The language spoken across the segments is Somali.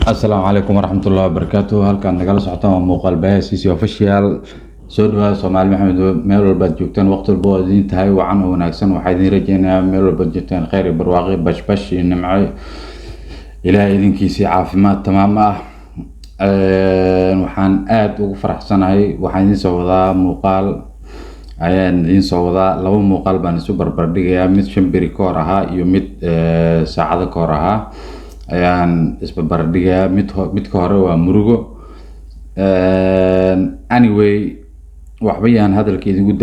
السلام عليكم ورحمة الله وبركاته. هلكان نقل صحتنا موقع باسيسي اوفيشال سودوا سومالي محمد ميل والباد joogtaan waqti walba idin tahay wacan oo wanaagsan waxaa idin rajeynayaa meel walba joogtaan khayr iyo barwaaqo bashbash iyo nimco ilaahay idinkiisa caafimaad tamaam ah. waxaan aad ugu faraxsanahay waxaan idin soo wadaa muuqaal laba muuqaal baan isu barbar dhigayaa mid 5 beri ka hor ahaa iyo mid saacado ka hor ahaa ayaan isbarbar dhigayaa mid ka hore waa murugo. Anyway waxba yaan hadalka idigu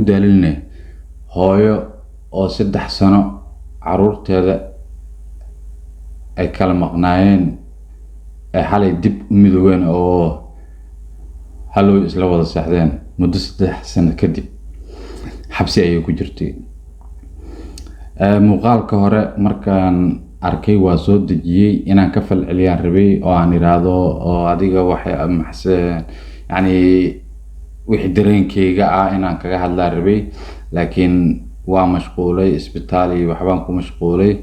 daalinay hooyo oo 3 sano caruurteeda ay kala maqnaayeen ay xalay dib u midoobeen oo haloo isla wada saxdeen muddo 3 sano kadib xabsi ayay ku jirtay. muuqaalka hore markaan arkay waa soo dejiyay inaan ka falceliyaan rabay oo aan iraado oo adiga waxay maxsan yani wixii dareenkayga ah inaan kaga hadlaa rabay laakiin waa mashquulay isbitaal iyo waxbaan ku mashquulay.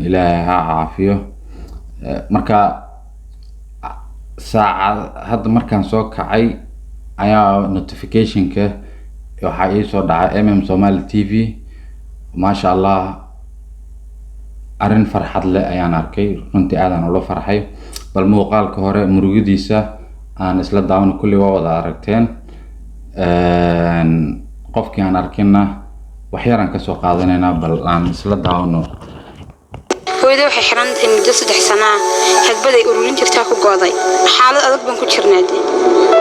ilaahay ha caafiyo. marka saacad hadda markaan soo kacay ayaa notification-ka waxa ii soo dhacay Somali TV maasha Allah arin farxad leh ayaan arkay runtii aadan ula farxay bal muuqaalka hore murugadiisa aan isla daawan kulli waa wada aragteen. qofkii aan arkina wax yar aan ka soo qaadanaynaa bal aan isla daawano. hooyada waxay xirantahay muddo 3 sano xagbaday ururin jirtaa ku gooday xaalad adag baan ku jirnaadey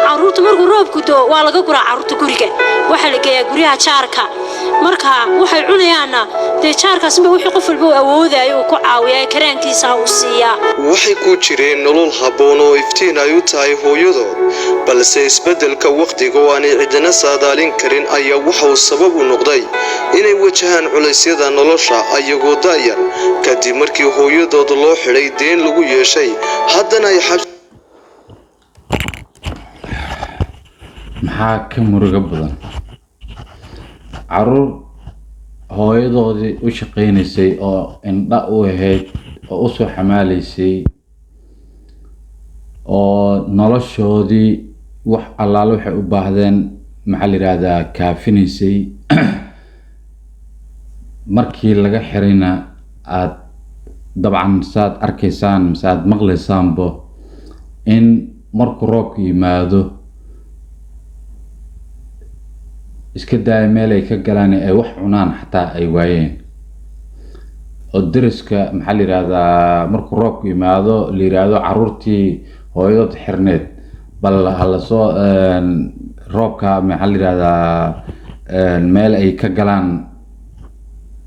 caruurta markuu roobku doo waa laga guraa caruurta guriga waxa la geeyaa guriga jaarka marka waxay cunayaan de jaarkaas ma wixii qof walba awoodayo ku caawiyaa karaankiisa u siiya waxay ku jireen nolol haboon oo iftiin ay u tahay hooyado balse isbedelka waqtiga oo aan cidina saadaalin karin ayaa waxa uu sabab u noqday inay wajahaan culaysyada nolosha ayagoo daayar kadib markii hooyadooda loo xiray deen lagu yeeshay haddana ay maxaa ka murugo badan caruur hooyadoodii u shaqeynaysay oo indha u ahayd oo u soo xamaalaysay oo noloshoodii wax allaale waxay u baahdeen maxaa la yiraahdaa kaafinaysay markii laga xirayna aad dabcan saad arkaysaan mise aad maqlaysaanbo in markuu roobku yimaado iska daay meel ay ka galaan ay wax cunaan xataa ay waayeen oo deriska maxaa la yiraahdaa markuu roobku yimaado la yiraahdo caruurtii hooyadood xirneed bal hala soo roobka maxaa la yiraahdaa meel ay ka galaan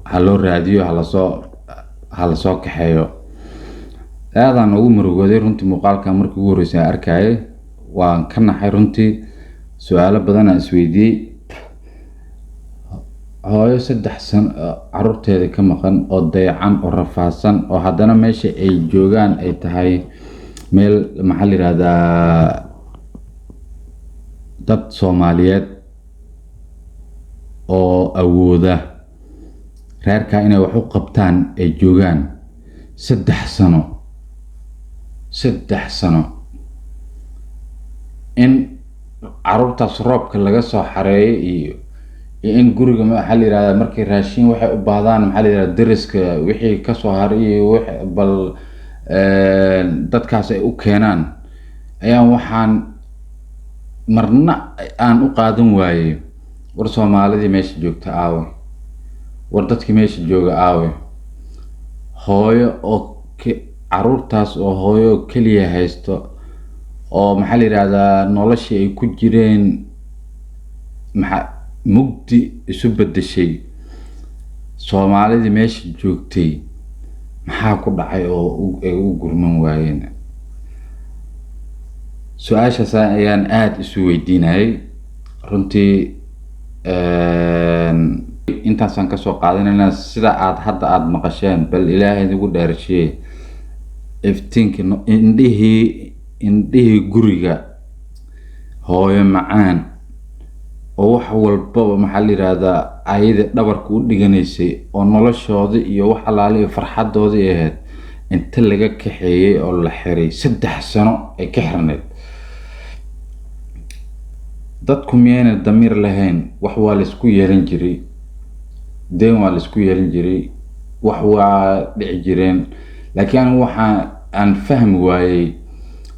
haloo raadiyo hala soo kaxeeyo. aadaan ugu murugooday runtii muuqaalka markii ugu horeysay arkayay waan ka naxay runtii su'aalo badan aan isweydiiyay. hooyo 3 sano caruurteeda ka maqan oo dayacan oo rafaadsan oo haddana meesha ay joogaan ay tahay meel maxaa la yiraahdaa dad Soomaaliyeed oo awooda reerka inay wax u qabtaan ay joogaan 3 sano in caruurtaas roobka laga soo xareeyay iyo in guriga maxaa la yiraahdaa markay raashin waxay u baahdaan maxaa la yiraahdaa deriska wixii ka soo haray iyo wax bal dadkaas ay u keenaan ayaan waxaan marna aan u qaadan waayay war Soomaalidii meesha joogta aawe war dadkii meesha jooga aawe hooyo oo caruurtaas oo hooyo kaliya haysto oo maxaa la yiraahdaa noloshii ay ku jireen mugdi isu bedeshay Soomaalidii meesha joogtay maxaa ku dhacay oo ay u gurman waayeen. su'aashaas ayaan aad isu weydiinayay runtii intaasaan kasoo qaadanayna sida aad hadda aad maqasheen bal ilaahay idigu dheershiye iftiinki indhihii guriga hooyo macaan oo wax walbaba maxaa la yiraahdaa ayada dhabarka u dhiganaysay oo noloshooda iyo wax alaale iyo farxadoodii ahayd inta laga kaxeeyay oo la xiray 3 sano ay ka xirneed dadku miyayna damiir lahayn wax waa la isku yeelan jiray deen waa la isku yeelan jiray wax waa dhici jireen laakiin waxa aan fahmi waayay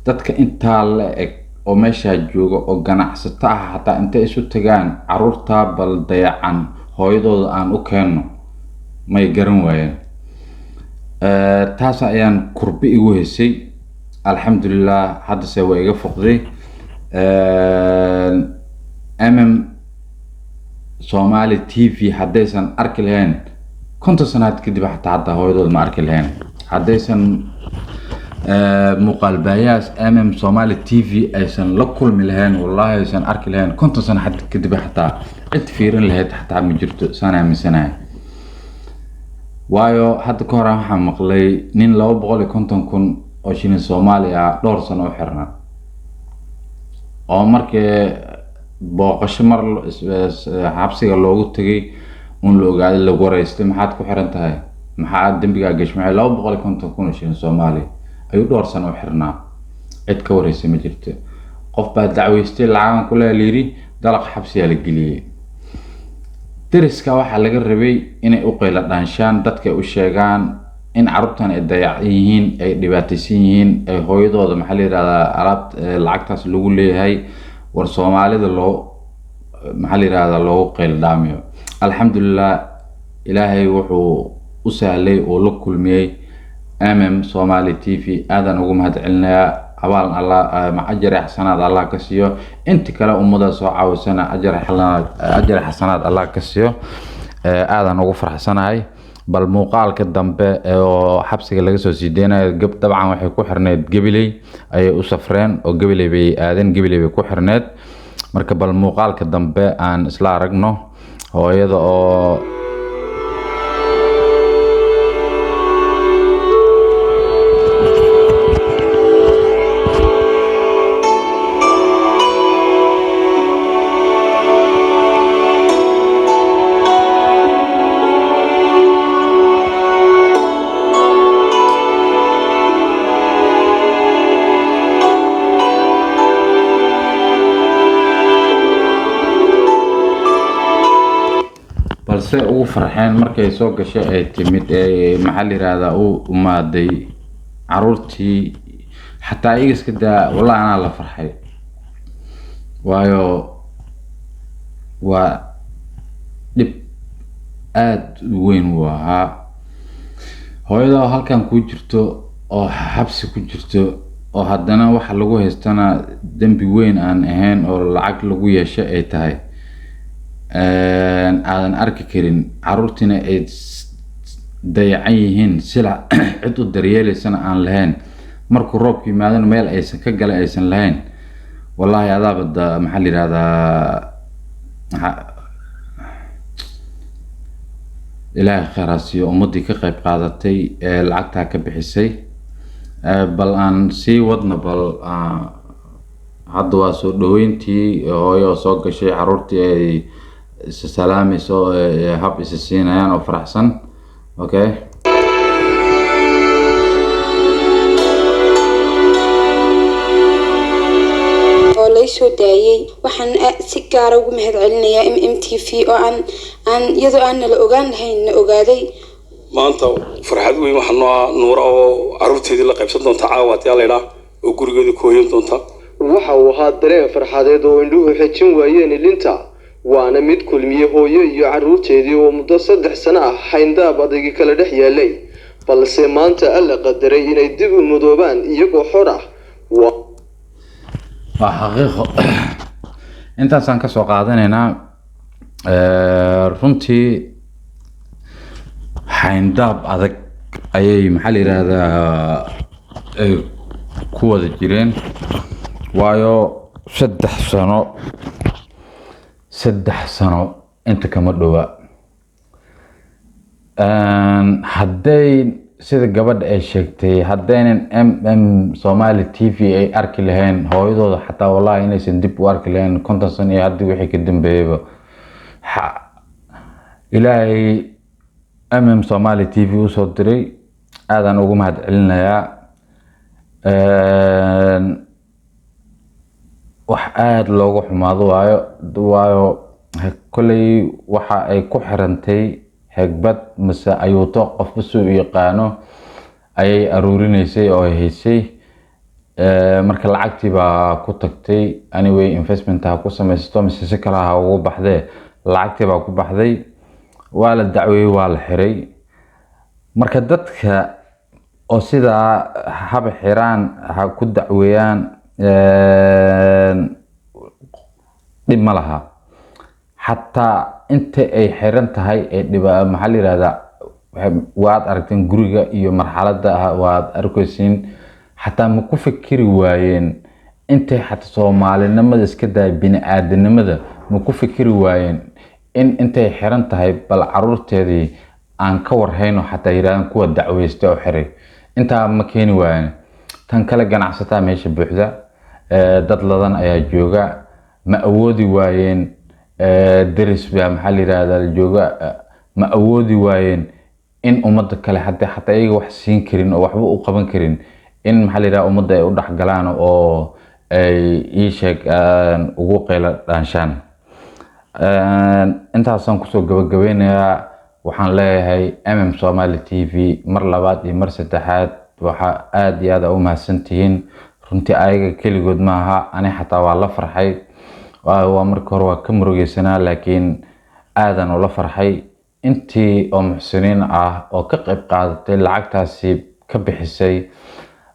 dadka inta la eg oo meesha jooga oo ganacsato ah hataa inta isu tagaan caruurta bal dayacan hooyadooda aan u keenno may garan waayeen taas ayaan kurbi igu heysay alxamdulillah hadda se waa iga foqday Somali TV haddaysan arki lahayn 50 sanaad kadib xataa hooyadooda ma arki lahayn haddaysan muuqaalbayaas Somali TV aysan la kulmi lahayn wallahi aysan arki lahayn 50 sanaad kadib xataa cid fiirin lahayd xataa ma jirto sana amisanahay waayo hadda ka hor waxaan maqlay nin 250,000 oo shilin Soomaali ah dhowr sano u xirnaa oo markii booqasho mar xabsiga loogu tagay un la ogaaday lagu wareystay maxaad ku xiran tahay maxaa dambiga gashmay 250,000 shilin Soomaali ayuu dhowr sano u xirnaa cid ka wareysay ma jirto qof baa dacweystay lacag ku leeyahay dalaq xabsiga la geliyay dariska waxa laga rabay inay u qeyla dhaanshaan dadka u sheegaan in carruurtan ay dayac yihiin ay dhibaataysan yihiin ay hooyadooda maxaa la yiraahdaa alaab lacagtaas lagu leeyahay war Soomaalida loo maxaa la yiraahdaa loo qeyl dhaamiyo alxamdulillah ilaahay wuxuu u sahlay oo la kulmiyay Somali TV aadan ugu mahadcelinayaa abaal Allah ma ajr xasanaad Allah ka siiyo inta kale ummada soo caawisana ajr xasanaad Allah ka siiyo aadan ugu farxsanahay bal muuqaalka dambe oo xabsiga laga soo siideenay dabcan waxay ku xirneed Gabiley ay u safreen oo Gabiley bay aadan Gabiley bay ku xirneed marka bal muuqaalka dambe aan isla aragno hooyada oo balse ugu farxeen markay soo gashay ay timid maxaa la yiraahdaa uu umaaday caruurtii xataa iyaga iska daa wallahi ana la farxay waayo waa dib aad weyn waa hooyada halkan ku jirto oo xabsi ku jirto oo haddana waxa lagu haystana dambi weyn aan ahayn oo lacag lagu yeeshay ay tahay aadan arki karin caruurtina ay dayacan yihiin sila cid u daryeelaysana aan lahayn markuu roobku yimaado meel aysan ka galay aysan lahayn wallahi adaabada maxaa la yiraahdaa ilaahay khayraasiyo ummadii ka qayb qaadatay lacagta ka bixisay bal aan sii wadna bal hadda waa soo dhaweyntii hooyo soo gashay caruurtii ay salaamayso hab isa siinayaan oo faraxsan okay oo la soo daayay waxaan si gaar ah ugu mahadcelinayaa MMTV oo aan iyadoo aan la ogaan lahayn na ogaaday maanta farxad weyn waxaan nuura oo caruurteedii la qaybsan doonta caawaad yaa leeyahay oo gurigeeda ku hooyan doonta waxa uu ahaa dareen farxadeed oo indhuhu xejin waayeen ilinta waana mid kulmiye hooyo iyo caruurteedii oo muddo 3 sano ah hayndaab adagi kala dhex yeelay balse maanta alla qadaray inay dib u mudoobaan iyagoo xor ah waa xaqiiqo intaasaan ka soo qaadanaynaa runtii hayndaab adag ayay maxaa la yiraahdaa ay ku wada jireen waayo 3 sano inta kama dhowa hadday sida gabadha ay sheegtay haddaynan Somali TV ay arki lahayn hooyadooda xataa wallahi inaysan dib u arki lahayn 50 sano iyo hadii wixii ka dambeeyay ilaahay Somali TV u soo diray aadan ugu mahad celinayaa wax aad loogu xumaado waayo kulay waxa ay ku xirantay hagbad mise ayuuto qof soo yaqaano ayay aruurinaysay oo haysay marka lacagtii baa ku tagtay anyway investment ha ku samaysto mise si kale ha ugu baxday lacagtii baa ku baxday waa la dacweeyay waa la xiray marka dadka oo sida hab xiraan ha ku dacweeyaan dib ma laha حتى انت اي حيرنت هاي دبا محل يرادا واد aragteen guriga iyo marxaladda waad arkaysiin حتى ma ku fikiri waayeen intay xataa Soomaalinimada iska day bini aadanimada ma ku fikiri waayeen in intay xiran tahay bal caruurteedii aan ka warhayno xataa yiraahdaan kuwa dacweysta oo xiray inta ma keeni waayeen tan kale ganacsatada meesha buuxda dad ladan ayaa jooga ma awoodi waayeen درس بها محل هذا الجوجا ما أودي وين إن أمد كله حتى أي واحد سين كرين أو واحد أقبل كرين إن محل هذا أمد يودح جلانه أو يشك وقوقي لانشان أنت أصلا كسو جوين يا وحن لا هي Somali TV مر لبعض مر ستحات وحادي هذا أمها سنتين رنتي أيجا كل جود معها أنا حتى والله فرحي ومرك هو كم رجسنا لكن آذن ولا فرحي أنتي محسنين أو كقب قاعدة العكتاسي كبحسي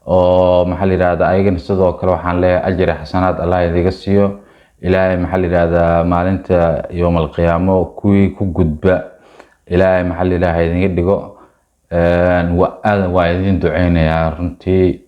أو محل هذا أيجن صدق كل واحد له أجر حسنات الله يذكسيه إلى محل هذا مال أنت يوم القيامة كوي كجدبة إلى محل هذا يدقو وآذن وايدين دعينا يا رنتي